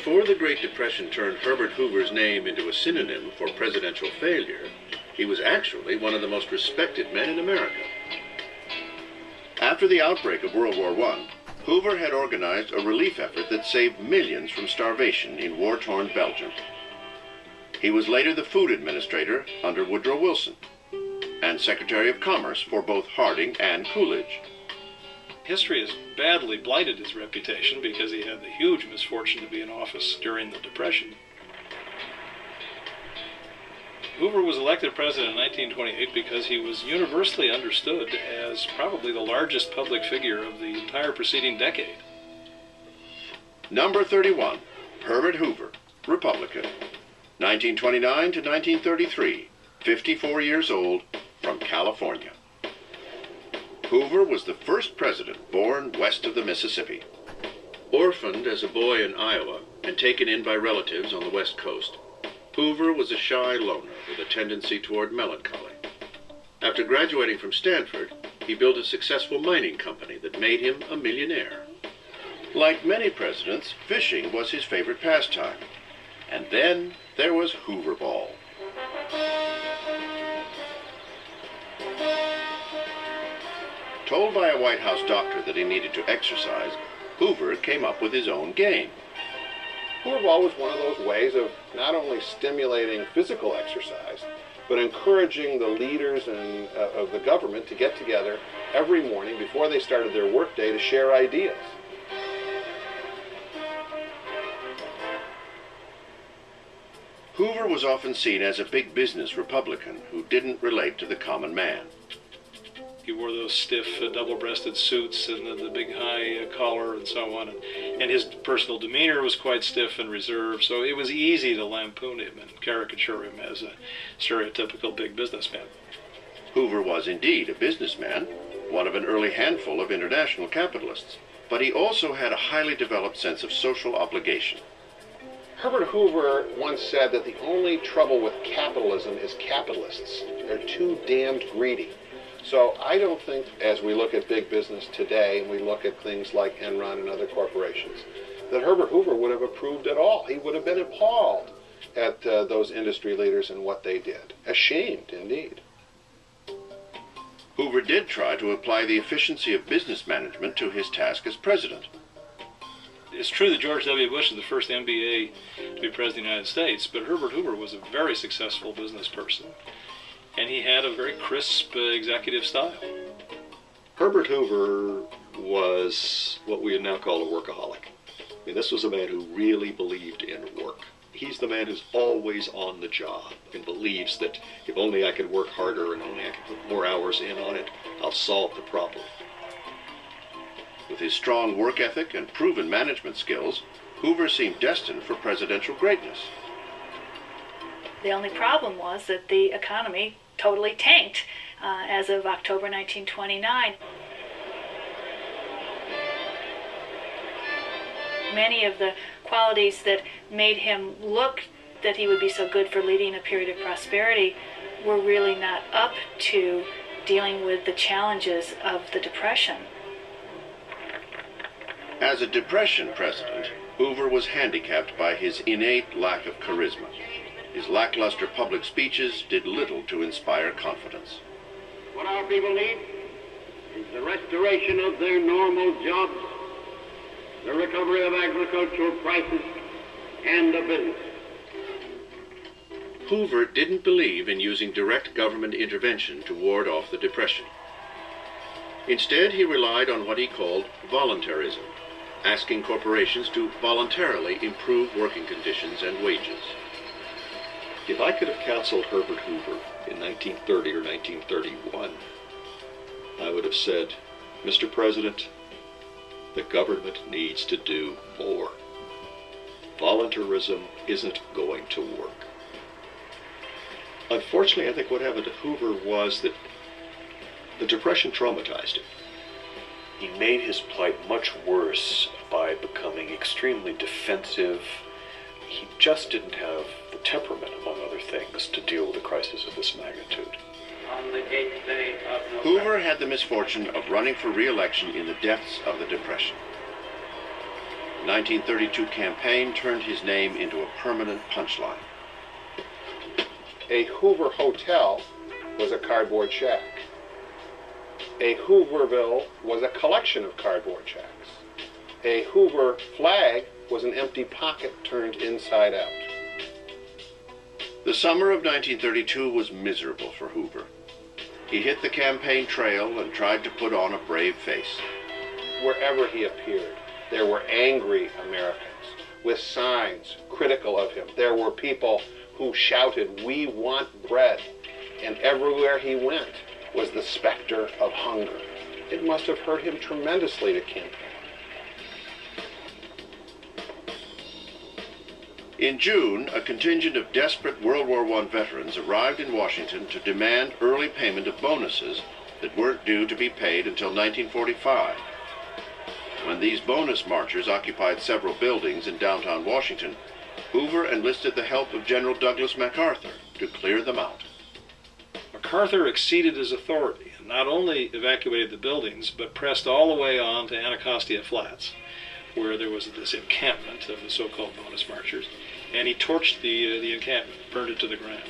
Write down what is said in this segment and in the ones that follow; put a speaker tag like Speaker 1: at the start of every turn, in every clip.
Speaker 1: Before the Great Depression turned Herbert Hoover's name into a synonym for presidential failure, he was actually one of the most respected men in America. After the outbreak of World War I, Hoover had organized a relief effort that saved millions from starvation in war-torn Belgium. He was later the food administrator under Woodrow Wilson and Secretary of Commerce for both Harding and Coolidge.
Speaker 2: History has badly blighted his reputation because he had the huge misfortune to be in office during the Depression. Hoover was elected president in 1928 because he was universally understood as probably the largest public figure of the entire preceding decade.
Speaker 1: Number 31, Herbert Hoover, Republican, 1929 to 1933, 54 years old, from California. Hoover was the first president born west of the Mississippi. Orphaned as a boy in Iowa and taken in by relatives on the West Coast, Hoover was a shy loner with a tendency toward melancholy. After graduating from Stanford, he built a successful mining company that made him a millionaire. Like many presidents, fishing was his favorite pastime. And then there was Hoover Ball. Told by a White House doctor that he needed to exercise, Hoover came up with his own game.
Speaker 3: Hoover Ball was one of those ways of not only stimulating physical exercise, but encouraging the leaders of the government to get together every morning before they started their workday to share ideas.
Speaker 1: Hoover was often seen as a big business Republican who didn't relate to the common man.
Speaker 2: He wore those stiff double-breasted suits and the big high collar and so on. And his personal demeanor was quite stiff and reserved, so it was easy to lampoon him and caricature him as a stereotypical big businessman.
Speaker 1: Hoover was indeed a businessman, one of an early handful of international capitalists, but he also had a highly developed sense of social obligation.
Speaker 3: Herbert Hoover once said that the only trouble with capitalism is capitalists. They're too damned greedy. So I don't think, as we look at big business today and we look at things like Enron and other corporations, that Herbert Hoover would have approved at all. He would have been appalled at those industry leaders and what they did. Ashamed, indeed.
Speaker 1: Hoover did try to apply the efficiency of business management to his task as president.
Speaker 2: It's true that George W. Bush is the first MBA to be president of the United States, but Herbert Hoover was a very successful business person, and he had a very crisp executive style.
Speaker 4: Herbert Hoover was what we would now call a workaholic. I mean, this was a man who really believed in work. He's the man who's always on the job and believes that if only I could work harder and only I could put more hours in on it, I'll solve the problem.
Speaker 1: With his strong work ethic and proven management skills, Hoover seemed destined for presidential greatness.
Speaker 5: The only problem was that the economy totally tanked as of October 1929. Many of the qualities that made him look that he would be so good for leading a period of prosperity were really not up to dealing with the challenges of the Depression.
Speaker 1: As a Depression president, Hoover was handicapped by his innate lack of charisma. His lackluster public speeches did little to inspire confidence.
Speaker 6: What our people need is the restoration of their normal jobs, the recovery of agricultural prices, and of business.
Speaker 1: Hoover didn't believe in using direct government intervention to ward off the Depression. Instead, he relied on what he called voluntarism, asking corporations to voluntarily improve working conditions and wages.
Speaker 4: If I could have counseled Herbert Hoover in 1930 or 1931, I would have said, Mr. President, the government needs to do more. Voluntarism isn't going to work. Unfortunately, I think what happened to Hoover was that the Depression traumatized him.
Speaker 7: He made his plight much worse by becoming extremely defensive. He just didn't have the temperament, among other things, to deal with a crisis of this magnitude.
Speaker 6: On the 8th day of November,
Speaker 1: Hoover had the misfortune of running for re-election in the depths of the Depression. 1932 campaign turned his name into a permanent punchline.
Speaker 3: A Hoover hotel was a cardboard shack. A Hooverville was a collection of cardboard shacks. A Hoover flag was an empty pocket turned inside out.
Speaker 1: The summer of 1932 was miserable for Hoover. He hit the campaign trail and tried to put on a brave face.
Speaker 3: Wherever he appeared, there were angry Americans with signs critical of him. There were people who shouted, "We want bread." And everywhere he went was the specter of hunger. It must have hurt him tremendously to campaign.
Speaker 1: In June, a contingent of desperate World War I veterans arrived in Washington to demand early payment of bonuses that weren't due to be paid until 1945. When these bonus marchers occupied several buildings in downtown Washington, Hoover enlisted the help of General Douglas MacArthur to clear them out.
Speaker 2: MacArthur exceeded his authority and not only evacuated the buildings, but pressed all the way on to Anacostia Flats, where there was this encampment of the so-called bonus marchers, and he torched the encampment, burned it to the ground.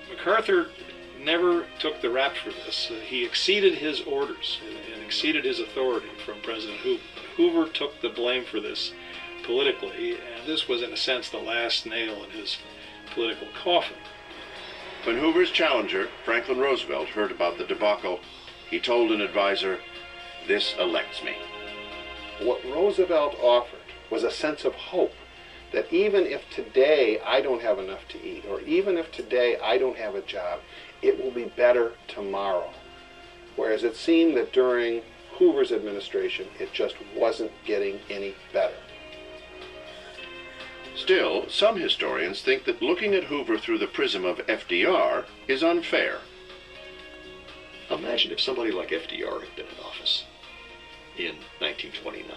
Speaker 2: MacArthur never took the rap for this. He exceeded his orders and exceeded his authority from President Hoover. Hoover took the blame for this politically, and this was in a sense the last nail in his political coffin.
Speaker 1: When Hoover's challenger, Franklin Roosevelt, heard about the debacle, he told an advisor, "This elects me."
Speaker 3: What Roosevelt offered was a sense of hope that even if today I don't have enough to eat, or even if today I don't have a job, it will be better tomorrow. Whereas it seemed that during Hoover's administration, it just wasn't getting any better.
Speaker 1: Still, some historians think that looking at Hoover through the prism of FDR is unfair.
Speaker 4: Imagine if somebody like FDR had been in office in 1929.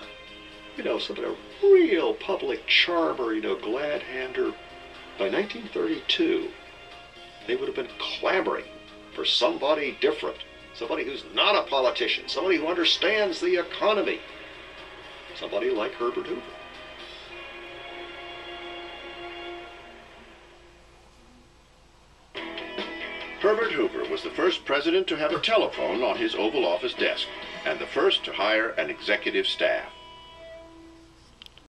Speaker 4: You know, somebody, a real public charmer, glad-hander. By 1932, they would have been clamoring for somebody different, somebody who's not a politician, somebody who understands the economy, somebody like Herbert Hoover.
Speaker 1: Herbert Hoover was the first president to have a telephone on his Oval Office desk and the first to hire an executive staff.